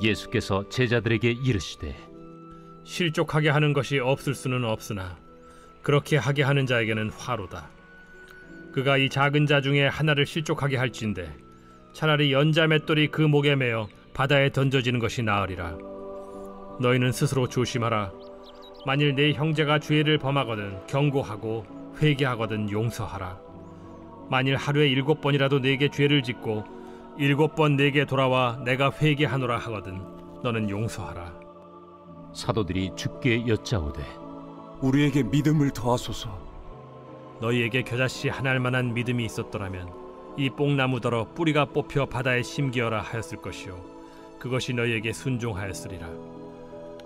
예수께서 제자들에게 이르시되 실족하게 하는 것이 없을 수는 없으나 그렇게 하게 하는 자에게는 화로다. 그가 이 작은 자 중에 하나를 실족하게 할진대 차라리 연자 맷돌이 그 목에 매어 바다에 던져지는 것이 나으리라. 너희는 스스로 조심하라. 만일 네 형제가 죄를 범하거든 경고하고 회개하거든 용서하라. 만일 하루에 7번이라도 네게 죄를 짓고 7번 네게 돌아와 내가 회개하노라 하거든 너는 용서하라. 사도들이 주께 여짜오되 우리에게 믿음을 더하소서. 너희에게 겨자씨 한 알만한 믿음이 있었더라면 이 뽕나무더러 뿌리가 뽑혀 바다에 심기어라 하였을 것이요 그것이 너희에게 순종하였으리라.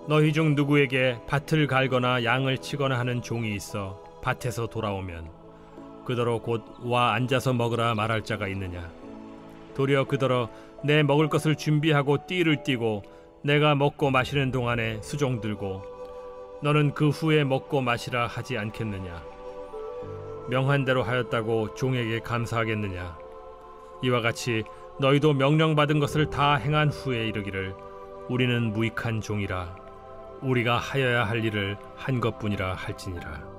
너희 중 누구에게 밭을 갈거나 양을 치거나 하는 종이 있어 밭에서 돌아오면 그더러 곧 와 앉아서 먹으라 말할 자가 있느냐? 도리어 그더러 내 먹을 것을 준비하고 띠를 띠고 내가 먹고 마시는 동안에 수종 들고 너는 그 후에 먹고 마시라 하지 않겠느냐? 명한 대로 하였다고 종에게 감사하겠느냐? 이와 같이 너희도 명령받은 것을 다 행한 후에 이르기를 우리는 무익한 종이라 우리가 하여야 할 일을 한 것뿐이라 할지니라.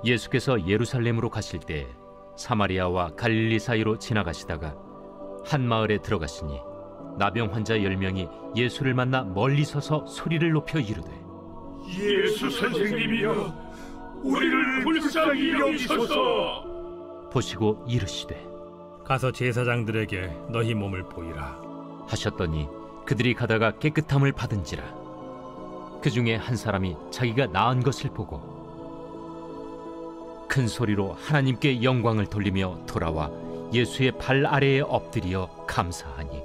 예수께서 예루살렘으로 가실 때 사마리아와 갈릴리 사이로 지나가시다가 한 마을에 들어가시니 나병 환자 10명이 예수를 만나 멀리 서서 소리를 높여 이르되 예수 선생님이여 우리를 불쌍히 여기소서. 보시고 이르시되 가서 제사장들에게 너희 몸을 보이라 하셨더니 그들이 가다가 깨끗함을 받은지라. 그 중에 한 사람이 자기가 나은 것을 보고 큰 소리로 하나님께 영광을 돌리며 돌아와 예수의 발 아래에 엎드려 감사하니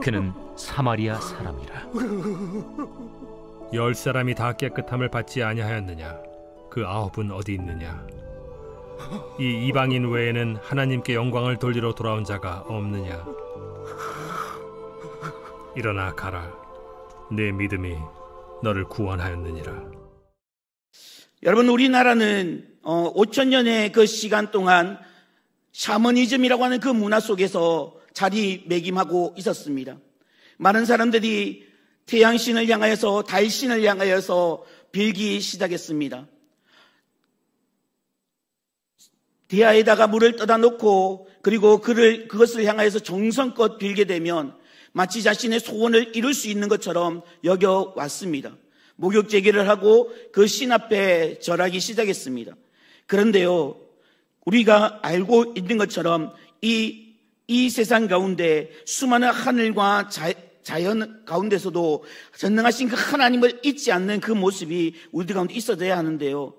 그는 사마리아 사람이라. 10사람이 다 깨끗함을 받지 아니하였느냐? 그 9은 어디 있느냐? 이 이방인 외에는 하나님께 영광을 돌리러 돌아온 자가 없느냐? 일어나 가라. 내 믿음이 너를 구원하였느니라. 여러분, 우리나라는 5,000년의 그 시간 동안 샤머니즘이라고 하는 그 문화 속에서 자리매김하고 있었습니다. 많은 사람들이 태양신을 향하여서 달신을 향하여서 빌기 시작했습니다. 대야에다가 물을 떠다 놓고 그리고 그것을 향하여서 정성껏 빌게 되면 마치 자신의 소원을 이룰 수 있는 것처럼 여겨왔습니다. 목욕 제기를 하고 그 신 앞에 절하기 시작했습니다. 그런데요, 우리가 알고 있는 것처럼 이 세상 가운데 수많은 하늘과 자연 가운데서도 전능하신 그 하나님을 잊지 않는 그 모습이 우리 가운데 있어져야 하는데요,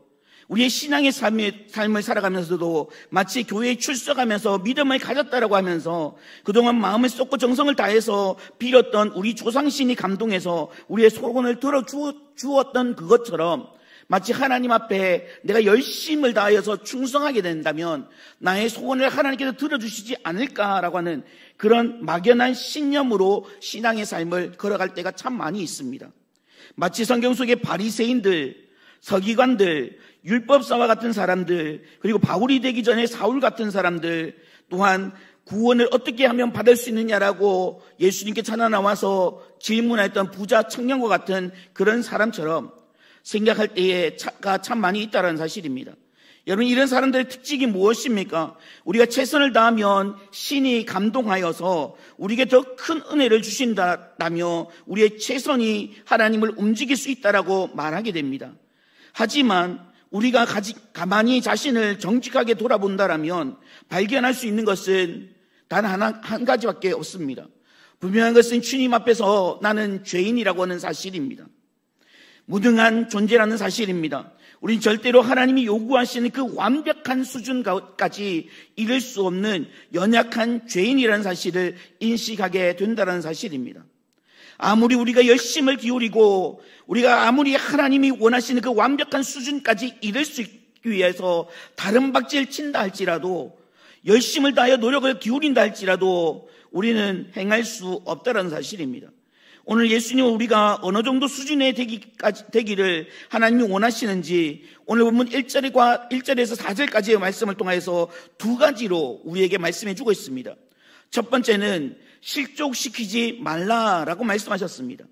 우리의 신앙의 삶을 살아가면서도 마치 교회에 출석하면서 믿음을 가졌다라고 하면서 그동안 마음을 쏟고 정성을 다해서 빌었던 우리 조상신이 감동해서 우리의 소원을 들어주었던 그것처럼 마치 하나님 앞에 내가 열심을 다하여서 충성하게 된다면 나의 소원을 하나님께서 들어주시지 않을까라고 하는 그런 막연한 신념으로 신앙의 삶을 걸어갈 때가 참 많이 있습니다. 마치 성경 속의 바리새인들, 서기관들, 율법사와 같은 사람들, 그리고 바울이 되기 전에 사울 같은 사람들, 또한 구원을 어떻게 하면 받을 수 있느냐라고 예수님께 찾아 나와서 질문했던 부자 청년과 같은 그런 사람처럼 생각할 때가 참 많이 있다는 사실입니다. 여러분, 이런 사람들의 특징이 무엇입니까? 우리가 최선을 다하면 신이 감동하여서 우리에게 더 큰 은혜를 주신다라며 우리의 최선이 하나님을 움직일 수 있다라고 말하게 됩니다. 하지만 우리가 가만히 자신을 정직하게 돌아본다라면 발견할 수 있는 것은 단 한 가지밖에 없습니다. 분명한 것은 주님 앞에서 나는 죄인이라고 하는 사실입니다. 무능한 존재라는 사실입니다. 우린 절대로 하나님이 요구하시는 그 완벽한 수준까지 이를 수 없는 연약한 죄인이라는 사실을 인식하게 된다는 사실입니다. 아무리 우리가 열심을 기울이고 우리가 아무리 하나님이 원하시는 그 완벽한 수준까지 이를 수 있기 위해서 다른 박질 친다 할지라도, 열심을 다하여 노력을 기울인다 할지라도 우리는 행할 수 없다는 사실입니다. 오늘 예수님은 우리가 어느 정도 수준에 되기를 하나님이 원하시는지 오늘 본문 1절에서 4절까지의 말씀을 통해서 두 가지로 우리에게 말씀해 주고 있습니다. 첫 번째는 실족시키지 말라라고 말씀하셨습니다.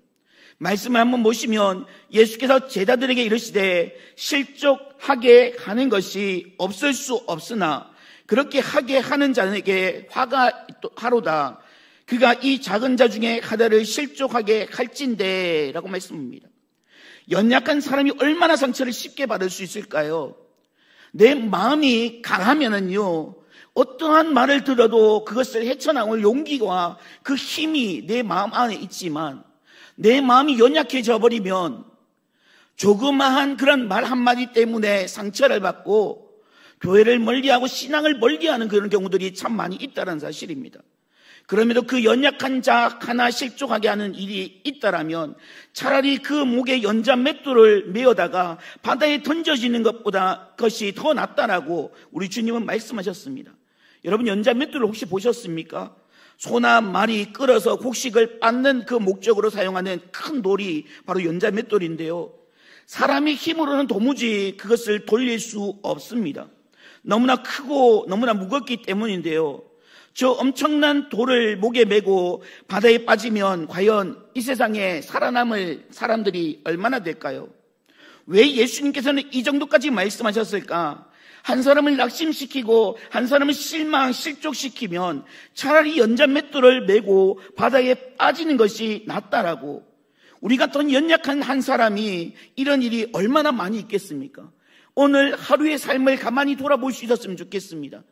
말씀을 한번 보시면 예수께서 제자들에게 이르시되 실족하게 하는 것이 없을 수 없으나 그렇게 하게 하는 자에게 화가 하로다. 그가 이 작은 자 중에 하나를 실족하게 할진대 라고 말씀합니다. 연약한 사람이 얼마나 상처를 쉽게 받을 수 있을까요? 내 마음이 강하면은요, 어떠한 말을 들어도 그것을 헤쳐나올 용기와 그 힘이 내 마음 안에 있지만 내 마음이 연약해져 버리면 조그마한 그런 말 한마디 때문에 상처를 받고 교회를 멀리하고 신앙을 멀리하는 그런 경우들이 참 많이 있다는 사실입니다. 그럼에도 그 연약한 자 하나 실족하게 하는 일이 있다라면 차라리 그 목에 연자 맷돌을 메어다가 바다에 던져지는 것이 더 낫다라고 우리 주님은 말씀하셨습니다. 여러분, 연자 맷돌을 혹시 보셨습니까? 소나 말이 끌어서 곡식을 빻는 그 목적으로 사용하는 큰 돌이 바로 연자 맷돌인데요, 사람의 힘으로는 도무지 그것을 돌릴 수 없습니다. 너무나 크고 너무나 무겁기 때문인데요, 저 엄청난 돌을 목에 메고 바다에 빠지면 과연 이 세상에 살아남을 사람들이 얼마나 될까요? 왜 예수님께서는 이 정도까지 말씀하셨을까? 한 사람을 낙심시키고 한 사람을 실족시키면 차라리 연자 맷돌을 메고 바다에 빠지는 것이 낫다라고. 우리 같은 연약한 한 사람이 이런 일이 얼마나 많이 있겠습니까? 오늘 하루의 삶을 가만히 돌아볼 수 있었으면 좋겠습니다.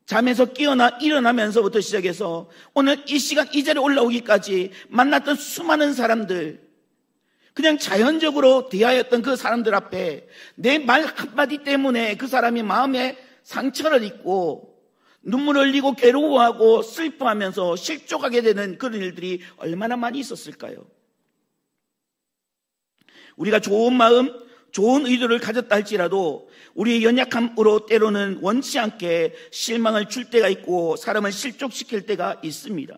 잠에서 깨어나 일어나면서부터 시작해서 오늘 이 시간 이 자리에 올라오기까지 만났던 수많은 사람들, 그냥 자연적으로 대하였던 그 사람들 앞에 내 말 한마디 때문에 그 사람이 마음에 상처를 입고 눈물을 흘리고 괴로워하고 슬퍼하면서 실족하게 되는 그런 일들이 얼마나 많이 있었을까요? 우리가 좋은 마음, 좋은 의도를 가졌다 할지라도 우리의 연약함으로 때로는 원치 않게 실망을 줄 때가 있고 사람을 실족시킬 때가 있습니다.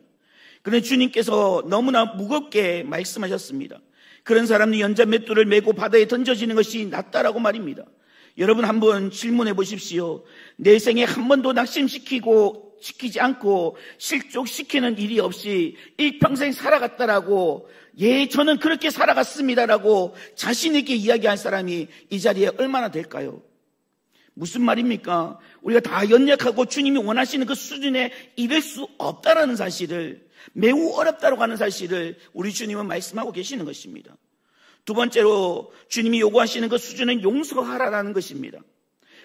그런데 주님께서 너무나 무겁게 말씀하셨습니다. 그런 사람이 연자 맷돌을 메고 바다에 던져지는 것이 낫다라고 말입니다. 여러분, 한번 질문해 보십시오. 내 생에 한 번도 낙심시키지 않고 실족시키는 일이 없이 일평생 살아갔다라고, 예, 저는 그렇게 살아갔습니다라고 자신 있게 이야기할 사람이 이 자리에 얼마나 될까요? 무슨 말입니까? 우리가 다 연약하고 주님이 원하시는 그 수준에 이를 수 없다라는 사실을, 매우 어렵다고 하는 사실을 우리 주님은 말씀하고 계시는 것입니다. 두 번째로 주님이 요구하시는 그 수준은 용서하라라는 것입니다.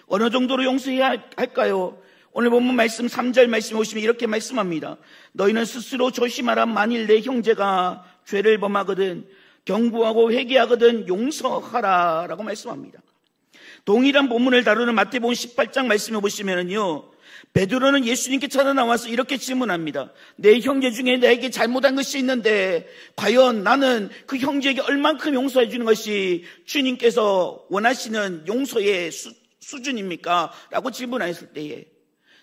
어느 정도로 용서해야 할까요? 오늘 본문 말씀 3절 말씀에 오시면 이렇게 말씀합니다. 너희는 스스로 조심하라. 만일 내 형제가 죄를 범하거든 경고하고 회개하거든 용서하라 라고 말씀합니다. 동일한 본문을 다루는 마태복음 18장 말씀에 보시면은요, 베드로는 예수님께 찾아나와서 이렇게 질문합니다. 내 형제 중에 나에게 잘못한 것이 있는데 과연 나는 그 형제에게 얼만큼 용서해 주는 것이 주님께서 원하시는 용서의 수준입니까? 라고 질문했을 때에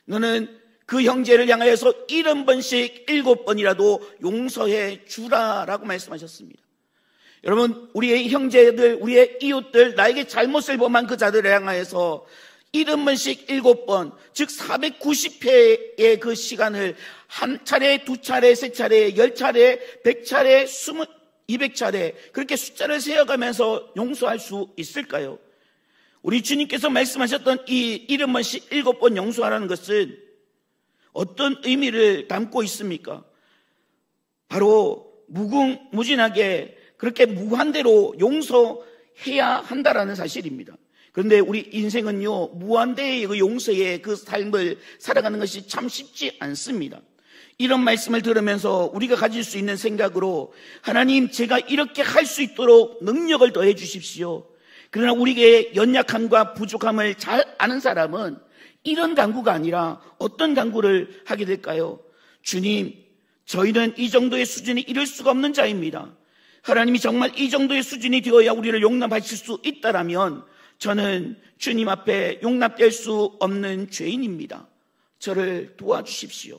너는 그 형제를 향하여서 70번씩 7번이라도 용서해 주라라고 말씀하셨습니다. 여러분, 우리의 형제들, 우리의 이웃들, 나에게 잘못을 범한 그 자들을 향하여서 70번씩 7번, 즉 490회의 그 시간을 한 차례, 두 차례, 세 차례, 10차례, 100차례, 200차례 그렇게 숫자를 세어가면서 용서할 수 있을까요? 우리 주님께서 말씀하셨던 이 70번씩 7번 용서하라는 것은 어떤 의미를 담고 있습니까? 바로 무궁무진하게 그렇게 무한대로 용서해야 한다라는 사실입니다. 그런데 우리 인생은요, 무한대의 그 용서의 그 삶을 살아가는 것이 참 쉽지 않습니다. 이런 말씀을 들으면서 우리가 가질 수 있는 생각으로 하나님, 제가 이렇게 할 수 있도록 능력을 더해 주십시오. 그러나 우리의 연약함과 부족함을 잘 아는 사람은 이런 간구가 아니라 어떤 간구를 하게 될까요? 주님, 저희는 이 정도의 수준에 이를 수가 없는 자입니다. 하나님이 정말 이 정도의 수준이 되어야 우리를 용납하실 수 있다라면 저는 주님 앞에 용납될 수 없는 죄인입니다. 저를 도와주십시오.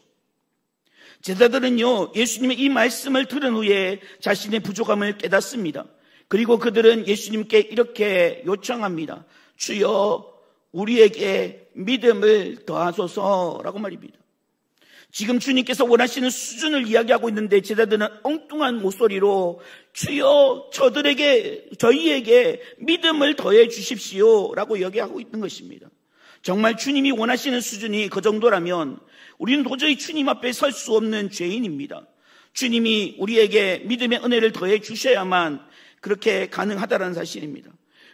제자들은요, 예수님의 이 말씀을 들은 후에 자신의 부족함을 깨닫습니다. 그리고 그들은 예수님께 이렇게 요청합니다. 주여, 우리에게 믿음을 더하소서라고 말입니다. 지금 주님께서 원하시는 수준을 이야기하고 있는데 제자들은 엉뚱한 목소리로 주여 저희에게 믿음을 더해 주십시오 라고 이야기하고 있는 것입니다. 정말 주님이 원하시는 수준이 그 정도라면 우리는 도저히 주님 앞에 설 수 없는 죄인입니다. 주님이 우리에게 믿음의 은혜를 더해 주셔야만 그렇게 가능하다는 사실입니다.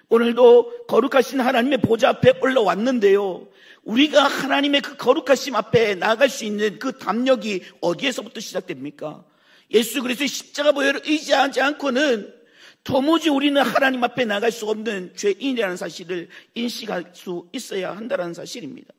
오늘도 거룩하신 하나님의 보좌 앞에 올라왔는데요, 우리가 하나님의 그 거룩하심 앞에 나아갈 수 있는 그 담력이 어디에서부터 시작됩니까? 예수 그리스도의 십자가 보혈을 의지하지 않고는 도무지 우리는 하나님 앞에 나갈 수 없는 죄인이라는 사실을 인식할 수 있어야 한다는 사실입니다.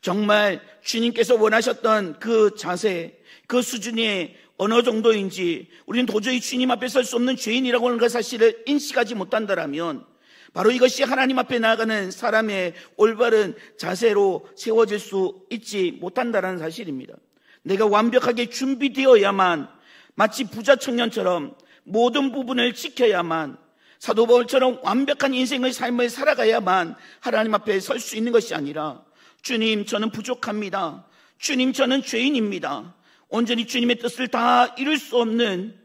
정말 주님께서 원하셨던 그 자세, 그 수준이 어느 정도인지 우리는 도저히 주님 앞에 설 수 없는 죄인이라고 하는 그 사실을 인식하지 못한다면 바로 이것이 하나님 앞에 나아가는 사람의 올바른 자세로 세워질 수 있지 못한다는 사실입니다. 내가 완벽하게 준비되어야만, 마치 부자 청년처럼 모든 부분을 지켜야만, 사도 바울처럼 완벽한 인생의 삶을 살아가야만 하나님 앞에 설 수 있는 것이 아니라, 주님 저는 부족합니다, 주님 저는 죄인입니다, 온전히 주님의 뜻을 다 이룰 수 없는,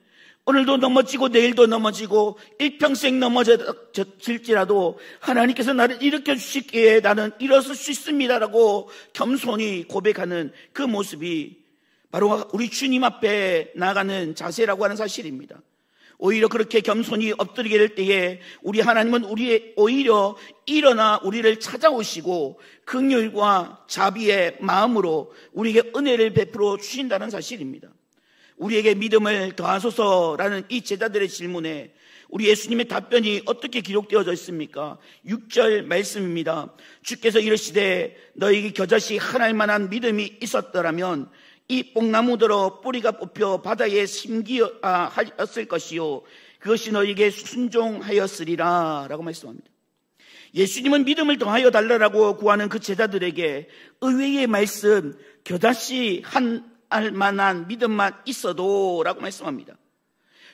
오늘도 넘어지고 내일도 넘어지고 일평생 넘어질지라도 하나님께서 나를 일으켜 주시기에 나는 일어설 수 있습니다라고 겸손히 고백하는 그 모습이 바로 우리 주님 앞에 나가는 자세라고 하는 사실입니다. 오히려 그렇게 겸손히 엎드리게 될 때에 우리 하나님은 오히려 일어나 우리를 찾아오시고 긍휼과 자비의 마음으로 우리에게 은혜를 베풀어 주신다는 사실입니다. 우리에게 믿음을 더하소서라는 이 제자들의 질문에 우리 예수님의 답변이 어떻게 기록되어져 있습니까? 6절 말씀입니다. 주께서 이르시되 너희에게 겨자씨 하나일 만한 믿음이 있었더라면 이 뽕나무더러 뿌리가 뽑혀 바다에 심기하였을 것이요 그것이 너희에게 순종하였으리라 라고 말씀합니다. 예수님은 믿음을 더하여 달라고 구하는 그 제자들에게 의외의 말씀, 겨자씨 할 만한 믿음만 있어도 라고 말씀합니다.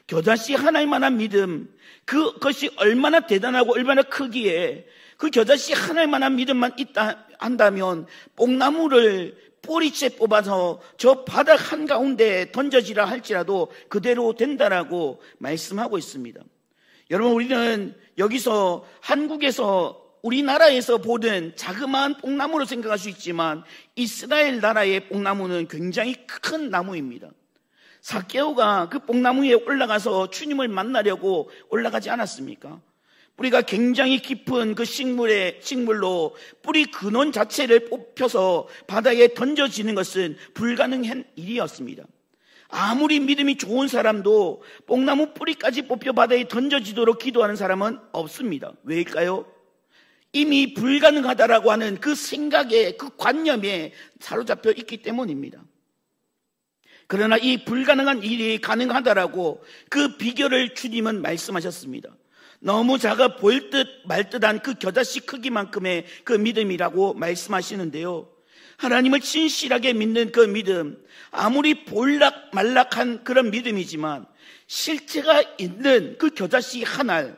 겨자씨 하나일 만한 믿음, 그것이 얼마나 대단하고 얼마나 크기에 그 겨자씨 하나일 만한 믿음만 있다 한다면 뽕나무를 뿌리째 뽑아서 저 바닥 한가운데 던져지라 할지라도 그대로 된다라고 말씀하고 있습니다. 여러분, 우리는 여기서 한국에서 우리나라에서 보는 자그마한 뽕나무로 생각할 수 있지만 이스라엘 나라의 뽕나무는 굉장히 큰 나무입니다. 삭개오가 그 뽕나무 위에 올라가서 주님을 만나려고 올라가지 않았습니까? 뿌리가 굉장히 깊은 그 식물로 뿌리 근원 자체를 뽑혀서 바다에 던져지는 것은 불가능한 일이었습니다. 아무리 믿음이 좋은 사람도 뽕나무 뿌리까지 뽑혀 바다에 던져지도록 기도하는 사람은 없습니다. 왜일까요? 이미 불가능하다라고 하는 그 생각에, 그 관념에 사로잡혀 있기 때문입니다. 그러나 이 불가능한 일이 가능하다라고 그 비결을 주님은 말씀하셨습니다. 너무 작아 보일 듯 말 듯한 그 겨자씨 크기만큼의 그 믿음이라고 말씀하시는데요, 하나님을 진실하게 믿는 그 믿음, 아무리 볼락말락한 그런 믿음이지만 실체가 있는 그 겨자씨 하나,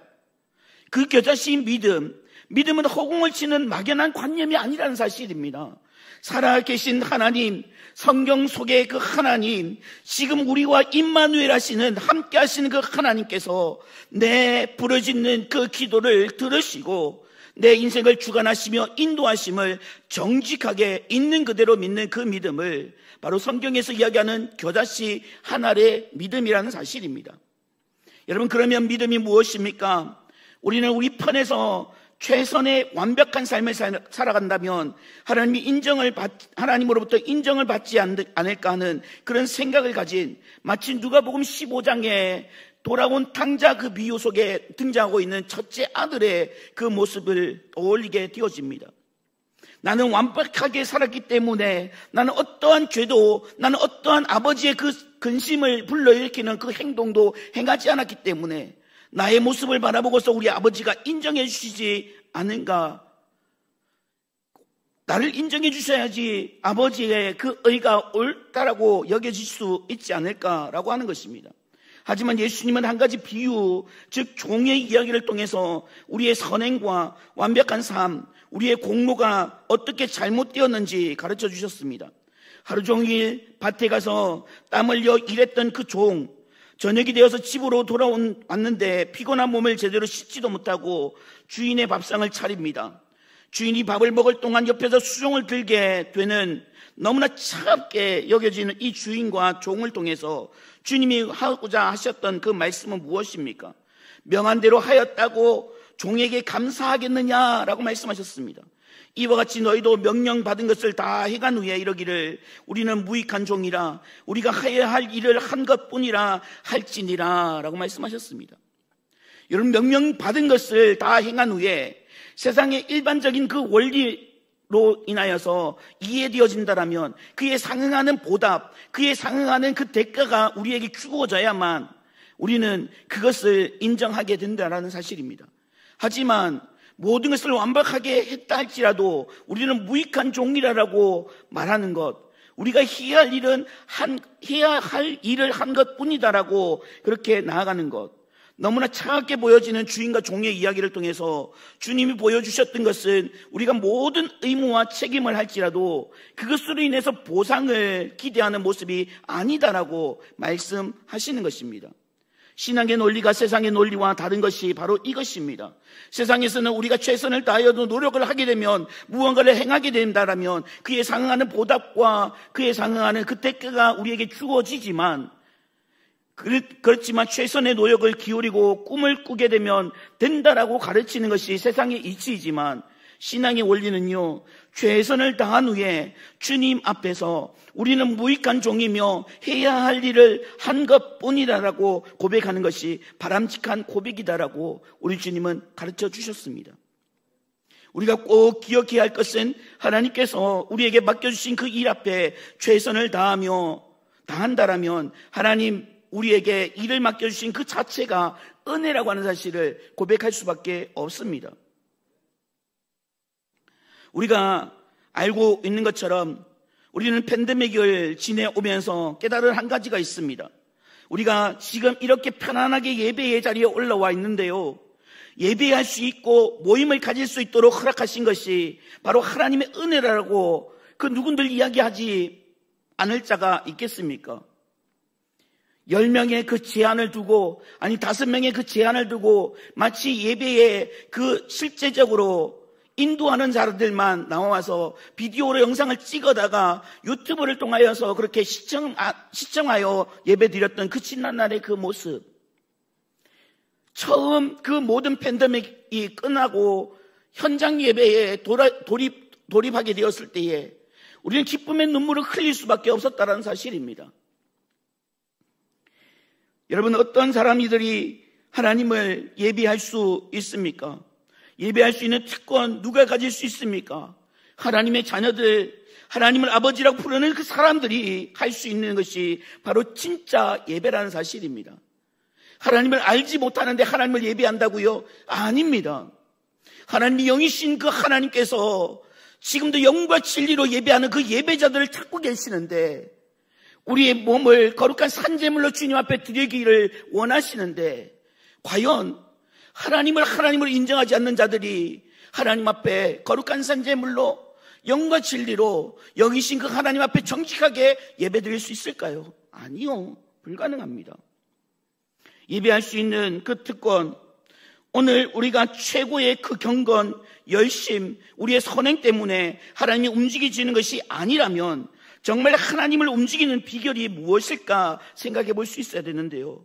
그 겨자씨 믿음은 허공을 치는 막연한 관념이 아니라는 사실입니다. 살아계신 하나님, 성경 속의 그 하나님, 지금 우리와 임마누엘 하시는, 함께 하시는 그 하나님께서 내 부르짖는 그 기도를 들으시고 내 인생을 주관하시며 인도하심을 정직하게 있는 그대로 믿는 그 믿음을 바로 성경에서 이야기하는 겨자씨 하나의 믿음이라는 사실입니다. 여러분, 그러면 믿음이 무엇입니까? 우리는 우리 편에서 최선의 완벽한 삶을 살아간다면 하나님으로부터 인정을 받지 않을까 하는 그런 생각을 가진, 마치 누가복음 15장에 돌아온 탕자 그 비유 속에 등장하고 있는 첫째 아들의 그 모습을 떠올리게 되어집니다. 나는 완벽하게 살았기 때문에 나는 어떠한 죄도, 나는 어떠한 아버지의 그 근심을 불러일으키는 그 행동도 행하지 않았기 때문에 나의 모습을 바라보고서 우리 아버지가 인정해 주시지 않은가? 나를 인정해 주셔야지 아버지의 그 의가 옳다라고 여겨질 수 있지 않을까라고 하는 것입니다. 하지만 예수님은 한 가지 비유, 즉 종의 이야기를 통해서 우리의 선행과 완벽한 삶, 우리의 공로가 어떻게 잘못되었는지 가르쳐 주셨습니다. 하루 종일 밭에 가서 땀 흘려 일했던 그 종, 저녁이 되어서 집으로 왔는데 피곤한 몸을 제대로 씻지도 못하고 주인의 밥상을 차립니다. 주인이 밥을 먹을 동안 옆에서 수종을 들게 되는 너무나 차갑게 여겨지는 이 주인과 종을 통해서 주님이 하고자 하셨던 그 말씀은 무엇입니까? 명한 대로 하였다고 종에게 감사하겠느냐라고 말씀하셨습니다. 이와 같이 너희도 명령받은 것을 다 해간 후에 이러기를 우리는 무익한 종이라 우리가 해야 할 일을 한 것뿐이라 할지니라 라고 말씀하셨습니다. 여러분, 명령받은 것을 다 행한 후에 세상의 일반적인 그 원리로 인하여서 이해되어진다라면 그에 상응하는 보답, 그에 상응하는 그 대가가 우리에게 주어져야만 우리는 그것을 인정하게 된다는 사실입니다. 하지만 모든 것을 완벽하게 했다 할지라도 우리는 무익한 종이라고 말하는 것, 우리가 해야 할 일을 한 것뿐이다라고 그렇게 나아가는 것, 너무나 차갑게 보여지는 주인과 종의 이야기를 통해서 주님이 보여주셨던 것은 우리가 모든 의무와 책임을 할지라도 그것으로 인해서 보상을 기대하는 모습이 아니다라고 말씀하시는 것입니다. 신앙의 논리가 세상의 논리와 다른 것이 바로 이것입니다. 세상에서는 우리가 최선을 다하여도 노력을 하게 되면 무언가를 행하게 된다라면 그에 상응하는 보답과 그에 상응하는 그 대가가 우리에게 주어지지만, 그렇지만 최선의 노력을 기울이고 꿈을 꾸게 되면 된다라고 가르치는 것이 세상의 이치이지만 신앙의 원리는요, 최선을 다한 후에 주님 앞에서 우리는 무익한 종이며 해야 할 일을 한 것뿐이라고 고백하는 것이 바람직한 고백이다라고 우리 주님은 가르쳐 주셨습니다. 우리가 꼭 기억해야 할 것은 하나님께서 우리에게 맡겨주신 그 일 앞에 최선을 다한다라면 하나님 우리에게 일을 맡겨주신 그 자체가 은혜라고 하는 사실을 고백할 수밖에 없습니다. 우리가 알고 있는 것처럼 우리는 팬데믹을 지내오면서 깨달은 한 가지가 있습니다. 우리가 지금 이렇게 편안하게 예배의 자리에 올라와 있는데요, 예배할 수 있고 모임을 가질 수 있도록 허락하신 것이 바로 하나님의 은혜라고 그 누군들 이야기하지 않을 자가 있겠습니까? 10명의 그 제한을 두고, 아니 5명의 그 제한을 두고 마치 예배에 그 실제적으로 인도하는 자들만 나와서 비디오로 영상을 찍어다가 유튜브를 통하여서 그렇게 시청하여 예배드렸던 그 지난날의 그 모습, 처음 그 모든 팬데믹이 끝나고 현장 예배에 돌입하게 되었을 때에 우리는 기쁨의 눈물을 흘릴 수밖에 없었다는 사실입니다. 여러분, 어떤 사람들이 하나님을 예배할 수 있습니까? 예배할 수 있는 특권 누가 가질 수 있습니까? 하나님의 자녀들, 하나님을 아버지라고 부르는 그 사람들이 할 수 있는 것이 바로 진짜 예배라는 사실입니다. 하나님을 알지 못하는데 하나님을 예배한다고요? 아닙니다. 하나님이 영이신 그 하나님께서 지금도 영과 진리로 예배하는 그 예배자들을 찾고 계시는데, 우리의 몸을 거룩한 산제물로 주님 앞에 드리기를 원하시는데, 과연 하나님을 인정하지 않는 자들이 하나님 앞에 거룩한 산제물로 영과 진리로 여기신 그 하나님 앞에 정직하게 예배드릴 수 있을까요? 아니요, 불가능합니다. 예배할 수 있는 그 특권, 오늘 우리가 최고의 그 경건, 열심, 우리의 선행 때문에 하나님이 움직이지는 것이 아니라면 정말 하나님을 움직이는 비결이 무엇일까 생각해 볼 수 있어야 되는데요,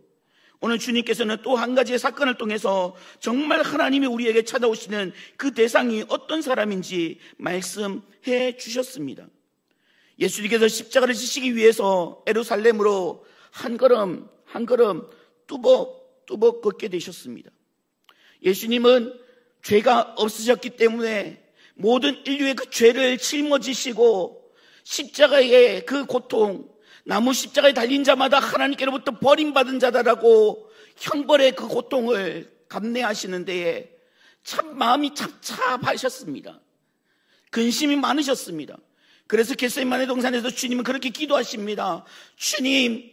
오늘 주님께서는 또 한 가지의 사건을 통해서 정말 하나님이 우리에게 찾아오시는 그 대상이 어떤 사람인지 말씀해 주셨습니다. 예수님께서 십자가를 지시기 위해서 예루살렘으로 한 걸음 한 걸음 뚜벅뚜벅 걷게 되셨습니다. 예수님은 죄가 없으셨기 때문에 모든 인류의 그 죄를 짊어지시고 십자가의 그 고통, 나무 십자가에 달린 자마다 하나님께로부터 버림받은 자다라고 형벌의 그 고통을 감내하시는 데에 참 마음이 착잡하셨습니다. 근심이 많으셨습니다. 그래서 겟세마네 동산에서 주님은 그렇게 기도하십니다. 주님,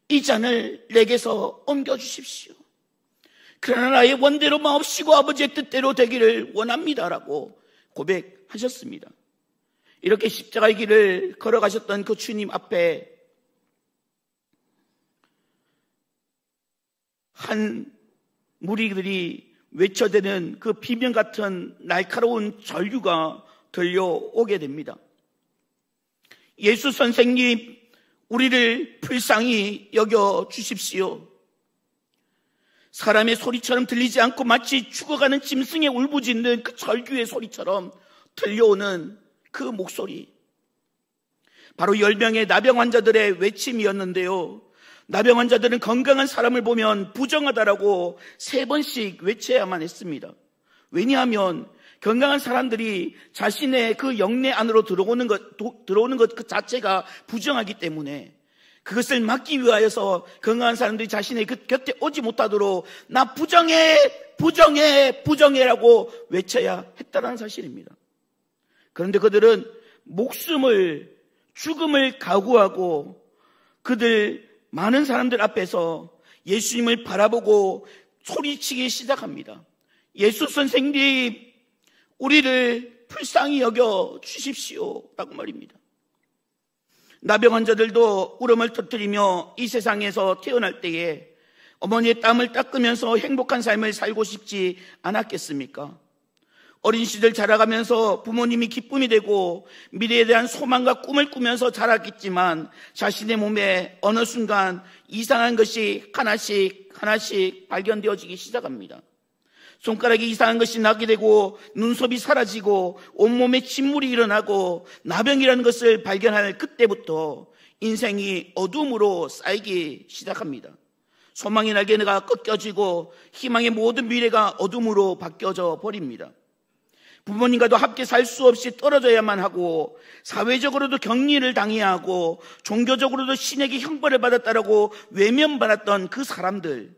이 잔을 내게서 옮겨주십시오. 그러나 나의 원대로 마옵시고 아버지의 뜻대로 되기를 원합니다라고 고백하셨습니다. 이렇게 십자가의 길을 걸어가셨던 그 주님 앞에 한 무리들이 외쳐대는 그 비명 같은 날카로운 절규가 들려오게 됩니다. 예수 선생님, 우리를 불쌍히 여겨 주십시오. 사람의 소리처럼 들리지 않고 마치 죽어가는 짐승의 울부짖는 그 절규의 소리처럼 들려오는 그 목소리, 바로 10명의 나병 환자들의 외침이었는데요. 나병 환자들은 건강한 사람을 보면 부정하다라고 3번씩 외쳐야만 했습니다. 왜냐하면 건강한 사람들이 자신의 그 영내 안으로 들어오는 것 그 자체가 부정하기 때문에 그것을 막기 위하여서 건강한 사람들이 자신의 그 곁에 오지 못하도록 나 부정해라고 외쳐야 했다는 사실입니다. 그런데 그들은 죽음을 각오하고 그들 많은 사람들 앞에서 예수님을 바라보고 소리치기 시작합니다. 예수 선생님, 우리를 불쌍히 여겨 주십시오 라고 말입니다. 나병 환자들도 울음을 터뜨리며 이 세상에서 태어날 때에 어머니의 땀을 닦으면서 행복한 삶을 살고 싶지 않았겠습니까? 어린 시절 자라가면서 부모님이 기쁨이 되고 미래에 대한 소망과 꿈을 꾸면서 자랐겠지만 자신의 몸에 어느 순간 이상한 것이 하나씩 발견되어지기 시작합니다. 손가락에 이상한 것이 나게 되고 눈썹이 사라지고 온몸에 침물이 일어나고 나병이라는 것을 발견할 그때부터 인생이 어둠으로 쌓이기 시작합니다. 소망의 날개가 꺾여지고 희망의 모든 미래가 어둠으로 바뀌어져 버립니다. 부모님과도 함께 살 수 없이 떨어져야만 하고 사회적으로도 격리를 당해야 하고 종교적으로도 신에게 형벌을 받았다라고 외면받았던 그 사람들,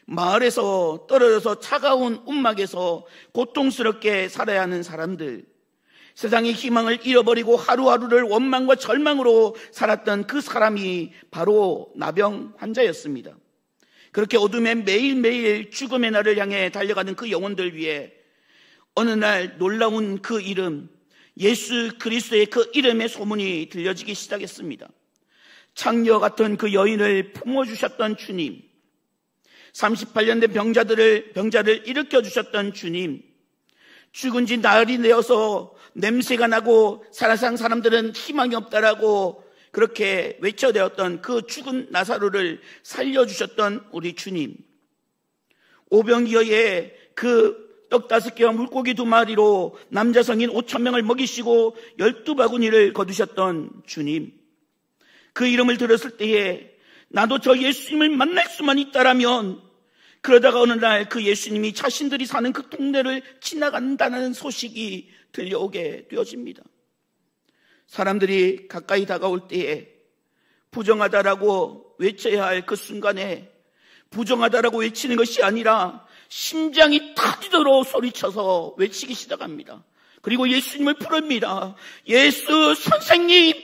마을에서 떨어져서 차가운 움막에서 고통스럽게 살아야 하는 사람들, 세상의 희망을 잃어버리고 하루하루를 원망과 절망으로 살았던 그 사람이 바로 나병 환자였습니다. 그렇게 어둠에 매일매일 죽음의 날을 향해 달려가는 그 영혼들 위해 어느 날 놀라운 그 이름, 예수 그리스도의 그 이름의 소문이 들려지기 시작했습니다. 창녀 같은 그 여인을 품어주셨던 주님, 38년 된 병자를 일으켜주셨던 주님, 죽은 지 나흘이 되어서 냄새가 나고 사라상 사람들은 희망이 없다라고 그렇게 외쳐대었던 그 죽은 나사로를 살려주셨던 우리 주님, 오병이어의 그 떡 5개와 물고기 2마리로 남자 성인 5,000명을 먹이시고 12바구니를 거두셨던 주님, 그 이름을 들었을 때에 나도 저 예수님을 만날 수만 있다라면, 그러다가 어느 날 그 예수님이 자신들이 사는 그 동네를 지나간다는 소식이 들려오게 되어집니다. 사람들이 가까이 다가올 때에 부정하다라고 외쳐야 할 그 순간에 부정하다라고 외치는 것이 아니라 심장이 터지도록 소리쳐서 외치기 시작합니다. 그리고 예수님을 부릅니다. 예수 선생님,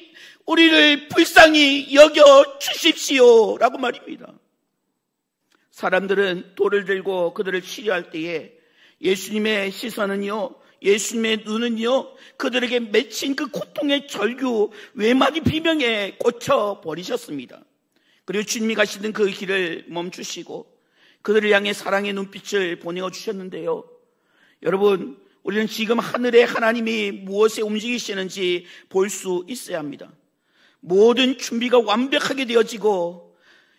우리를 불쌍히 여겨 주십시오 라고 말입니다. 사람들은 돌을 들고 그들을 치료할 때에 예수님의 시선은요, 예수님의 눈은요, 그들에게 맺힌 그 고통의 절규 외마디 비명에 꽂혀 버리셨습니다. 그리고 주님이 가시는 그 길을 멈추시고 그들을 향해 사랑의 눈빛을 보내주셨는데요. 여러분, 우리는 지금 하늘에 하나님이 무엇에 움직이시는지 볼 수 있어야 합니다. 모든 준비가 완벽하게 되어지고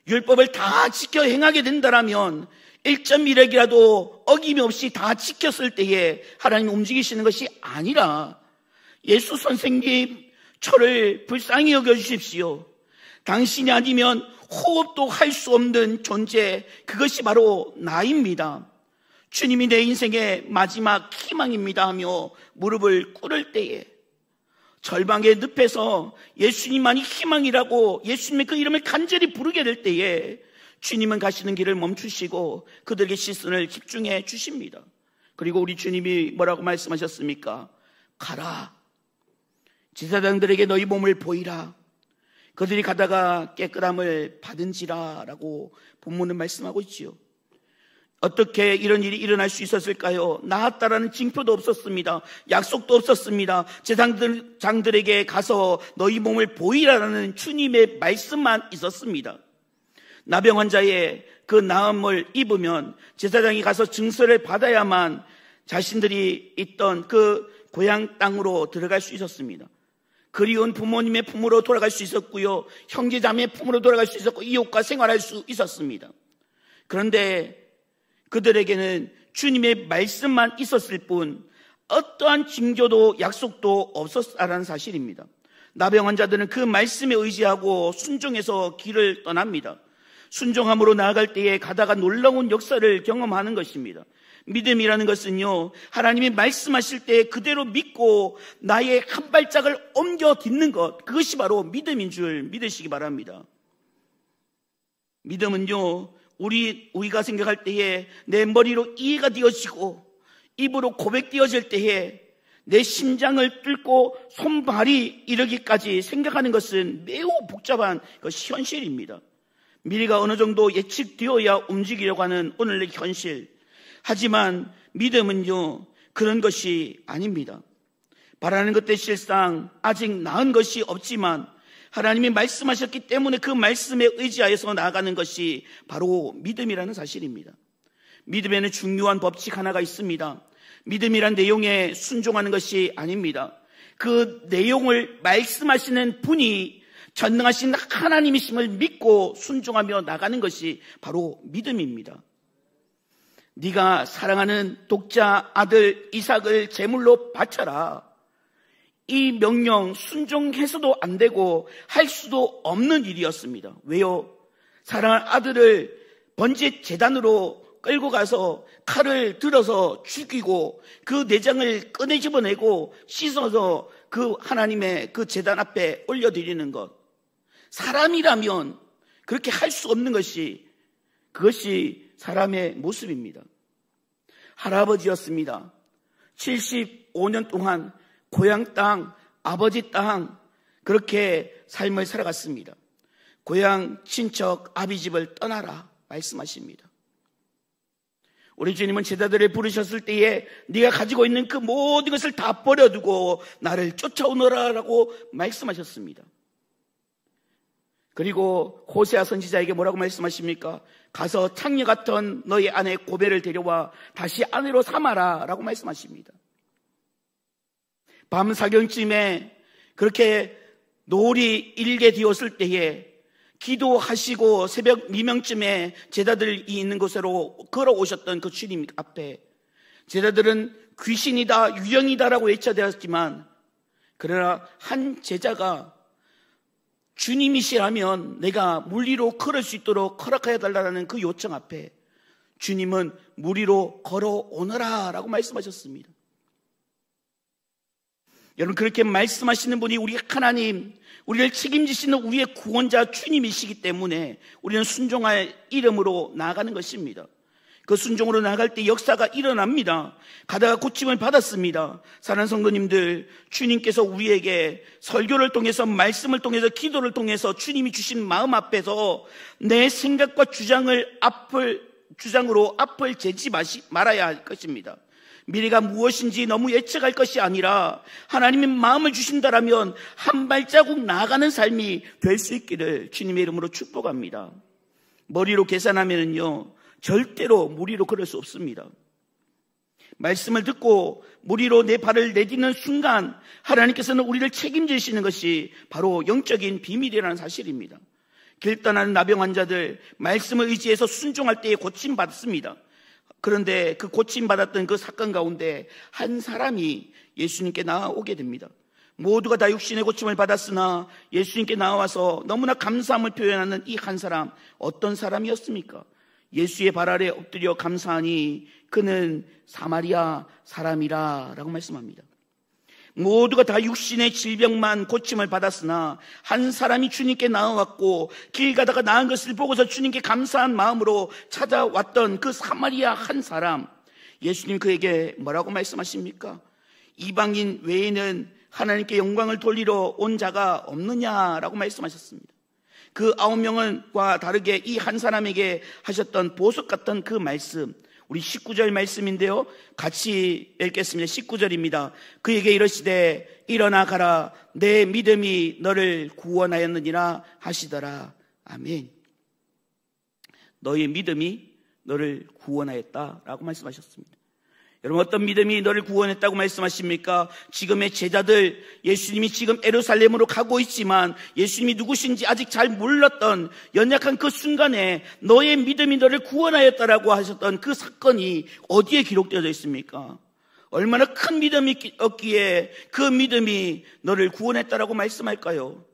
율법을 다 지켜 행하게 된다면 1.1핵이라도 어김없이 다 지켰을 때에 하나님 움직이시는 것이 아니라 예수 선생님, 저를 불쌍히 여겨주십시오. 당신이 아니면 호흡도 할 수 없는 존재, 그것이 바로 나입니다. 주님이 내 인생의 마지막 희망입니다 하며 무릎을 꿇을 때에 절망의 늪에서 예수님만이 희망이라고 예수님의 그 이름을 간절히 부르게 될 때에 주님은 가시는 길을 멈추시고 그들에게 시선을 집중해 주십니다. 그리고 우리 주님이 뭐라고 말씀하셨습니까? 가라, 제사장들에게 너희 몸을 보이라. 그들이 가다가 깨끗함을 받은지라 라고 본문은 말씀하고 있지요. 어떻게 이런 일이 일어날 수 있었을까요? 나았다라는 징표도 없었습니다. 약속도 없었습니다. 제사장들에게 가서 너희 몸을 보이라는 주님의 말씀만 있었습니다. 나병 환자의 그 나음을 입으면 제사장이 가서 증서를 받아야만 자신들이 있던 그 고향 땅으로 들어갈 수 있었습니다. 그리운 부모님의 품으로 돌아갈 수 있었고요, 형제자매의 품으로 돌아갈 수 있었고, 이웃과 생활할 수 있었습니다. 그런데 그들에게는 주님의 말씀만 있었을 뿐 어떠한 징조도 약속도 없었다는 사실입니다. 나병 환자들은 그 말씀에 의지하고 순종해서 길을 떠납니다. 순종함으로 나아갈 때에 가다가 놀라운 역사를 경험하는 것입니다. 믿음이라는 것은요, 하나님이 말씀하실 때 그대로 믿고 나의 한 발짝을 옮겨 딛는 것, 그것이 바로 믿음인 줄 믿으시기 바랍니다. 믿음은요, 우리가 생각할 때에 내 머리로 이해가 되어지고 입으로 고백되어질 때에 내 심장을 뚫고 손발이 이르기까지 생각하는 것은 매우 복잡한 것이 현실입니다. 미래가 어느 정도 예측되어야 움직이려고 하는 오늘의 현실. 하지만 믿음은요, 그런 것이 아닙니다. 바라는 것들 실상 아직 나은 것이 없지만 하나님이 말씀하셨기 때문에 그 말씀에 의지하여서 나아가는 것이 바로 믿음이라는 사실입니다. 믿음에는 중요한 법칙 하나가 있습니다. 믿음이란 내용에 순종하는 것이 아닙니다. 그 내용을 말씀하시는 분이 전능하신 하나님이심을 믿고 순종하며 나가는 것이 바로 믿음입니다. 네가 사랑하는 독자 아들 이삭을 제물로 바쳐라. 이 명령 순종해서도 안 되고 할 수도 없는 일이었습니다. 왜요? 사랑하는 아들을 번제 제단으로 끌고 가서 칼을 들어서 죽이고 그 내장을 꺼내 집어내고 씻어서 그 하나님의 그 제단 앞에 올려드리는 것. 사람이라면 그렇게 할 수 없는 것이, 그것이 사람의 모습입니다. 할아버지였습니다. 75년 동안 고향 땅, 아버지 땅, 그렇게 삶을 살아갔습니다. 고향 친척 아비집을 떠나라 말씀하십니다. 우리 주님은 제자들을 부르셨을 때에 네가 가지고 있는 그 모든 것을 다 버려두고 나를 쫓아오너라라고 말씀하셨습니다. 그리고 호세아 선지자에게 뭐라고 말씀하십니까? 가서 창녀 같은 너희 아내 고벨을 데려와 다시 아내로 삼아라 라고 말씀하십니다. 밤 사경쯤에 그렇게 노을이 일게 되었을 때에 기도하시고 새벽 미명쯤에 제자들이 있는 곳으로 걸어오셨던 그 주님 앞에 제자들은 귀신이다, 유령이다라고 외쳐대었지만, 그러나 한 제자가 주님이시라면 내가 물 위로 걸을 수 있도록 허락하여 달라는 그 요청 앞에 주님은 물 위로 걸어오너라 라고 말씀하셨습니다. 여러분, 그렇게 말씀하시는 분이 우리 하나님, 우리를 책임지시는 우리의 구원자 주님이시기 때문에 우리는 순종할 이름으로 나아가는 것입니다. 그 순종으로 나아갈 때 역사가 일어납니다. 가다가 고침을 받았습니다. 사랑하는 성도님들, 주님께서 우리에게 설교를 통해서, 말씀을 통해서, 기도를 통해서 주님이 주신 마음 앞에서 내 생각과 주장으로 앞을 재지 말아야 할 것입니다. 미래가 무엇인지 너무 예측할 것이 아니라 하나님의 마음을 주신다라면 한 발자국 나아가는 삶이 될 수 있기를 주님의 이름으로 축복합니다. 머리로 계산하면은요, 절대로 무리로 걸을 수 없습니다. 말씀을 듣고 무리로 내 발을 내딛는 순간 하나님께서는 우리를 책임지시는 것이 바로 영적인 비밀이라는 사실입니다. 길 떠나는 나병 환자들, 말씀을 의지해서 순종할 때에 고침받습니다. 그런데 그 고침받았던 그 사건 가운데 한 사람이 예수님께 나아오게 됩니다. 모두가 다 육신의 고침을 받았으나 예수님께 나와서 너무나 감사함을 표현하는 이 한 사람, 어떤 사람이었습니까? 예수의 발 아래 엎드려 감사하니 그는 사마리아 사람이라 라고 말씀합니다. 모두가 다 육신의 질병만 고침을 받았으나 한 사람이 주님께 나아왔고 길 가다가 나은 것을 보고서 주님께 감사한 마음으로 찾아왔던 그 사마리아 한 사람, 예수님 그에게 뭐라고 말씀하십니까? 이방인 외에는 하나님께 영광을 돌리러 온 자가 없느냐라고 말씀하셨습니다. 그 9명과 다르게 이 한 사람에게 하셨던 보석 같던 그 말씀, 우리 19절 말씀인데요, 같이 읽겠습니다. 19절입니다. 그에게 이르시되 일어나 가라, 내 믿음이 너를 구원하였느니라 하시더라. 아멘. 너의 믿음이 너를 구원하였다라고 말씀하셨습니다. 여러분, 어떤 믿음이 너를 구원했다고 말씀하십니까? 지금의 제자들, 예수님이 지금 예루살렘으로 가고 있지만 예수님이 누구신지 아직 잘 몰랐던 연약한 그 순간에 너의 믿음이 너를 구원하였다라고 하셨던 그 사건이 어디에 기록되어져 있습니까? 얼마나 큰 믿음이었기에 그 믿음이 너를 구원했다라고 말씀할까요?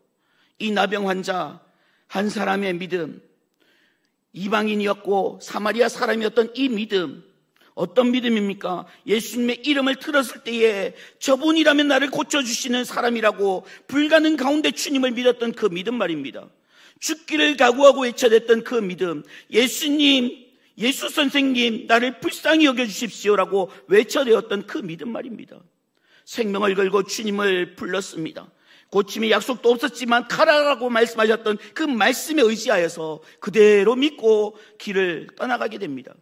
이 나병 환자 한 사람의 믿음, 이방인이었고 사마리아 사람이었던 이 믿음, 어떤 믿음입니까? 예수님의 이름을 들었을 때에 저분이라면 나를 고쳐주시는 사람이라고 불가능 가운데 주님을 믿었던 그 믿음 말입니다. 죽기를 각오하고 외쳐댔던 그 믿음, 예수님, 예수 선생님, 나를 불쌍히 여겨주십시오라고 외쳐대었던 그 믿음 말입니다. 생명을 걸고 주님을 불렀습니다. 고침의 약속도 없었지만 가라라고 말씀하셨던 그 말씀에 의지하여서 그대로 믿고 길을 떠나가게 됩니다.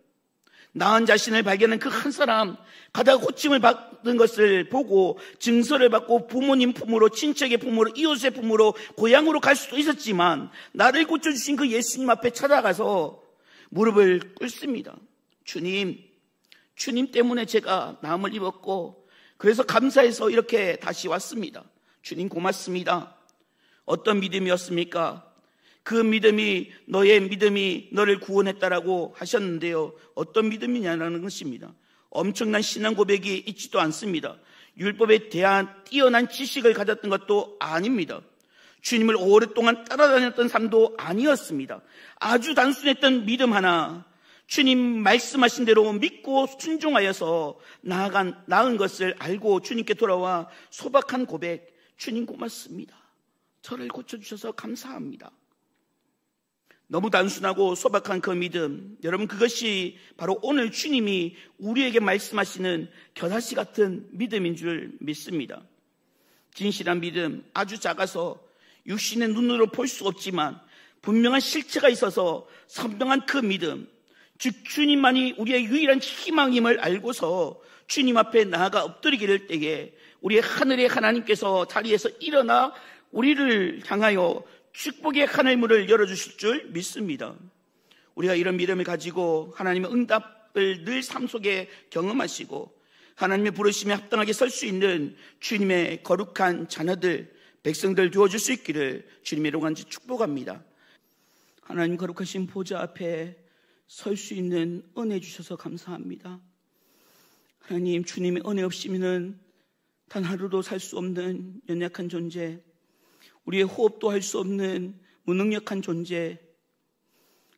나은 자신을 발견한 그 한 사람, 가다가 고침을 받은 것을 보고 증서를 받고 부모님 품으로, 친척의 품으로, 이웃의 품으로, 고향으로 갈 수도 있었지만 나를 고쳐주신 그 예수님 앞에 찾아가서 무릎을 꿇습니다. 주님 때문에 제가 나음을 입었고 그래서 감사해서 이렇게 다시 왔습니다. 주님 고맙습니다. 어떤 믿음이었습니까? 그 믿음이, 너의 믿음이 너를 구원했다라고 하셨는데요, 어떤 믿음이냐는 것입니다. 엄청난 신앙 고백이 있지도 않습니다. 율법에 대한 뛰어난 지식을 가졌던 것도 아닙니다. 주님을 오랫동안 따라다녔던 삶도 아니었습니다. 아주 단순했던 믿음 하나, 주님 말씀하신 대로 믿고 순종하여서 나은 것을 알고 주님께 돌아와 소박한 고백, 주님 고맙습니다. 저를 고쳐주셔서 감사합니다. 너무 단순하고 소박한 그 믿음, 여러분, 그것이 바로 오늘 주님이 우리에게 말씀하시는 겨자씨 같은 믿음인 줄 믿습니다. 진실한 믿음, 아주 작아서 육신의 눈으로 볼 수 없지만 분명한 실체가 있어서 선명한 그 믿음, 즉 주님만이 우리의 유일한 희망임을 알고서 주님 앞에 나아가 엎드리기를 때에 우리의 하늘의 하나님께서 자리에서 일어나 우리를 향하여 축복의 하늘문을 열어주실 줄 믿습니다. 우리가 이런 믿음을 가지고 하나님의 응답을 늘 삶 속에 경험하시고 하나님의 부르심에 합당하게 설 수 있는 주님의 거룩한 자녀들, 백성들 되어줄 수 있기를 주님의 간절히 축복합니다. 하나님 거룩하신 보좌 앞에 설 수 있는 은혜 주셔서 감사합니다. 하나님, 주님의 은혜 없이는 단 하루도 살 수 없는 연약한 존재, 우리의 호흡도 할 수 없는 무능력한 존재,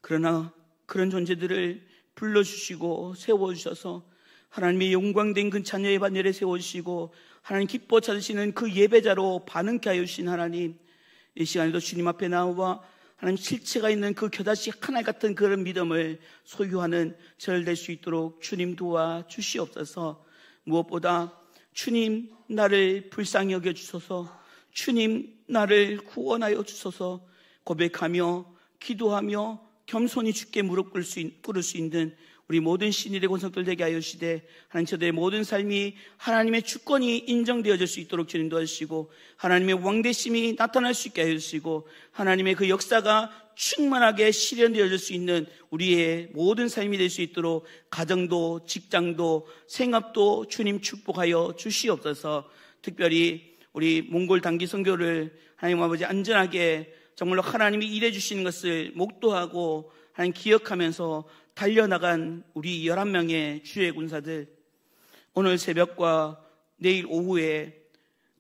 그러나 그런 존재들을 불러주시고 세워주셔서 하나님의 영광된 그 자녀의 반열에 세워주시고 하나님 기뻐 찾으시는 그 예배자로 반응케 하여 주신 하나님, 이 시간에도 주님 앞에 나와 하나님 실체가 있는 그 겨자씨 하나 같은 그런 믿음을 소유하는 저를 될 수 있도록 주님 도와 주시옵소서. 무엇보다 주님 나를 불쌍히 여겨주소서, 주님 나를 구원하여 주소서 고백하며 기도하며 겸손히 주께 무릎 꿇을 수 있는 우리 모든 신일의 권속들 되게 하여 주시되, 하나님 저들의 모든 삶이 하나님의 주권이 인정되어질 수 있도록 주님 도와주시고 하나님의 왕대심이 나타날 수 있게 하여 주시고 하나님의 그 역사가 충만하게 실현되어질 수 있는 우리의 모든 삶이 될 수 있도록 가정도 직장도 생업도 주님 축복하여 주시옵소서. 특별히 우리 몽골 단기 선교를 하나님 아버지 안전하게 정말로 하나님이 일해 주시는 것을 목도하고 하나님 기억하면서 달려나간 우리 11명의 주의 군사들, 오늘 새벽과 내일 오후에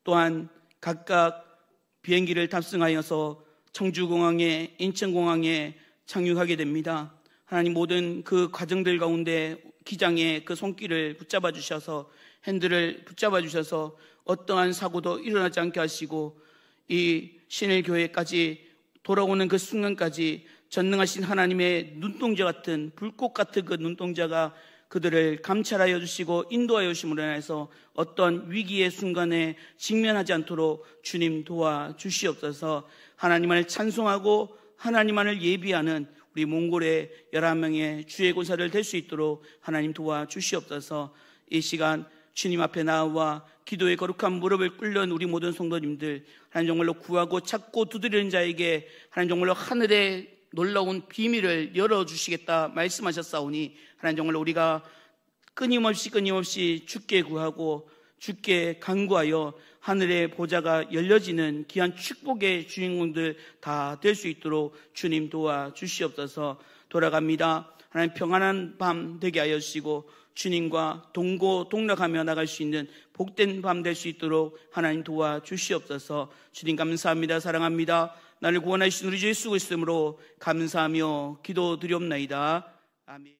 또한 각각 비행기를 탑승하여서 청주공항에, 인천공항에 착륙하게 됩니다. 하나님 모든 그 과정들 가운데 기장의 그 손길을 붙잡아 주셔서, 핸들을 붙잡아 주셔서 어떠한 사고도 일어나지 않게 하시고 이 신일교회까지 돌아오는 그 순간까지 전능하신 하나님의 눈동자 같은, 불꽃 같은 그 눈동자가 그들을 감찰하여 주시고 인도하여 주심으로 인해서 어떤 위기의 순간에 직면하지 않도록 주님 도와주시옵소서. 하나님을 찬송하고 하나님만을 예비하는 우리 우리 몽골의 11명의 주의 군사들 될 수 있도록 하나님 도와주시옵소서. 이 시간 주님 앞에 나와 기도의 거룩한 무릎을 꿇는 우리 모든 성도님들, 하나님 정말로 구하고 찾고 두드리는 자에게 하나님 정말로 하늘의 놀라운 비밀을 열어주시겠다 말씀하셨사오니, 하나님 정말로 우리가 끊임없이 주께 구하고 주께 간구하여 하늘의 보좌가 열려지는 귀한 축복의 주인공들 다 될 수 있도록 주님 도와주시옵소서. 돌아갑니다. 하나님 평안한 밤 되게 하여 주시고 주님과 동고동락하며 나갈 수 있는 복된 밤 될 수 있도록 하나님 도와주시옵소서. 주님 감사합니다. 사랑합니다. 나를 구원하신 우리 주 예수 그리스도로 감사하며 기도드리옵나이다. 아멘.